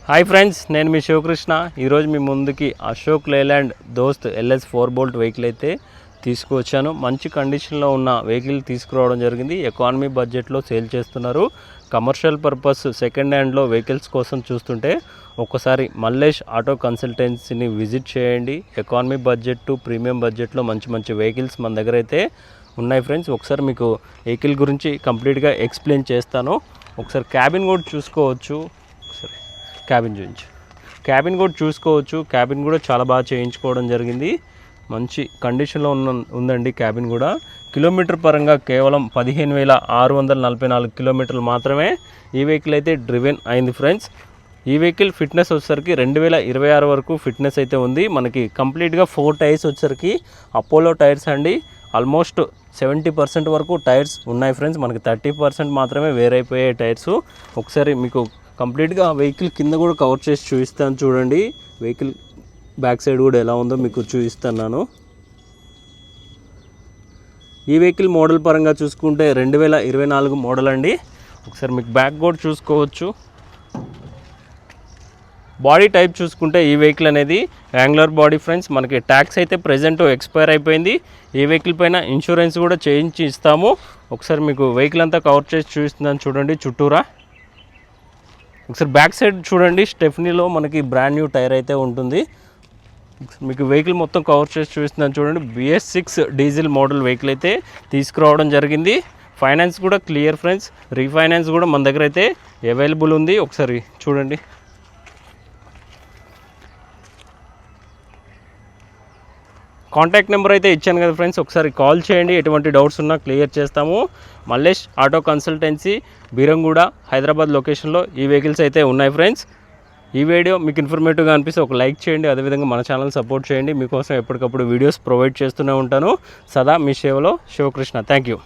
Hi friends, నేను మీ శివకృష్ణ. ఈరోజు మీ ముందుకి అశోక్ లేలాండ్ దోస్త్ LS 4 బోల్ట్ వెహికల్ అయితే తీసుకువచ్చాను. మంచి కండిషన్లో ఉన్న వెహికల్ తీసుకురావడం జరిగింది. ఎకానమీ బడ్జెట్లో సేల్ చేస్తున్నారు. కమర్షియల్ పర్పస్ సెకండ్ హ్యాండ్లో వెహికల్స్ కోసం చూస్తుంటే ఒకసారి మల్లేష్ ఆటో కన్సల్టెన్సీని విజిట్ చేయండి. ఎకానమీ బడ్జెట్ టు ప్రీమియం బడ్జెట్లో మంచి మంచి వెహికల్స్ మన దగ్గర అయితే ఉన్నాయి ఫ్రెండ్స్. ఒకసారి మీకు వెహికల్ గురించి కంప్లీట్గా ఎక్స్ప్లెయిన్ చేస్తాను. ఒకసారి క్యాబిన్ కూడా చూసుకోవచ్చు. క్యాబిన్ కూడా చూసుకోవచ్చు. క్యాబిన్ కూడా చాలా బాగా చేయించుకోవడం జరిగింది. మంచి కండిషన్లో ఉందండి క్యాబిన్ కూడా. కిలోమీటర్ పరంగా కేవలం 15,644 కిలోమీటర్లు మాత్రమే ఈ వెహికల్ అయితే డ్రివెన్ అయింది ఫ్రెండ్స్. ఈ వెహికల్ ఫిట్నెస్ వచ్చేసరికి 2026 వరకు ఫిట్నెస్ అయితే ఉంది. మనకి కంప్లీట్గా 4 టైర్స్ వచ్చేసరికి అపోలో టైర్స్ అండి. ఆల్మోస్ట్ 70% వరకు టైర్స్ ఉన్నాయి ఫ్రెండ్స్. మనకి 30% మాత్రమే వేరైపోయే టైర్స్. ఒకసారి మీకు కంప్లీట్గా వెహికల్ కింద కూడా కవర్ చేసి చూపిస్తాను చూడండి. వెహికల్ బ్యాక్ సైడ్ కూడా ఎలా ఉందో మీకు చూపిస్తున్నాను. ఈ వెహికల్ మోడల్ పరంగా చూసుకుంటే 2024 మోడల్ అండి. ఒకసారి మీకు బ్యాక్ కూడా చూసుకోవచ్చు. బాడీ టైప్ చూసుకుంటే ఈ వెహికల్ అనేది యాంగులర్ బాడీ ఫ్రెండ్స్. మనకి ట్యాక్స్ అయితే ప్రెజెంట్ ఎక్స్పైర్ అయిపోయింది. ఈ వెహికల్ పైన ఇన్సూరెన్స్ కూడా చేయించి ఇస్తాము. ఒకసారి మీకు వెహికల్ అంతా కవర్ చేసి చూపిస్తున్నాను చూడండి చుట్టూరా. ఒకసారి బ్యాక్ సైడ్ చూడండి, స్టెఫ్నీలో మనకి బ్రాండ్ న్యూ టైర్ అయితే ఉంటుంది. మీకు వెహికల్ మొత్తం కవర్ చేసి చూపిస్తున్నాను చూడండి. BS6 డీజిల్ మోడల్ వెహికల్ అయితే తీసుకురావడం జరిగింది. ఫైనాన్స్ కూడా క్లియర్ ఫ్రెండ్స్. రీఫైనాన్స్ కూడా మన దగ్గర అయితే అవైలబుల్ ఉంది. ఒకసారి చూడండి. కాంటాక్ట్ నెంబర్ అయితే ఇచ్చాను కదా ఫ్రెండ్స్, ఒకసారి కాల్ చేయండి. ఎటువంటి డౌట్స్ ఉన్నా క్లియర్ చేస్తాము. మల్లేష్ ఆటో కన్సల్టెన్సీ, బీరంగూడ, హైదరాబాద్ లొకేషన్లో ఈ వెహికల్స్ అయితే ఉన్నాయి ఫ్రెండ్స్. ఈ వీడియో మీకు ఇన్ఫర్మేటివ్గా అనిపిస్తే ఒక లైక్ చేయండి. అదేవిధంగా మన ఛానల్ సపోర్ట్ చేయండి. మీకోసం ఎప్పటికప్పుడు వీడియోస్ ప్రొవైడ్ చేస్తూనే ఉంటాను. సదా మీ సేవలో శివకృష్ణ. Thank you.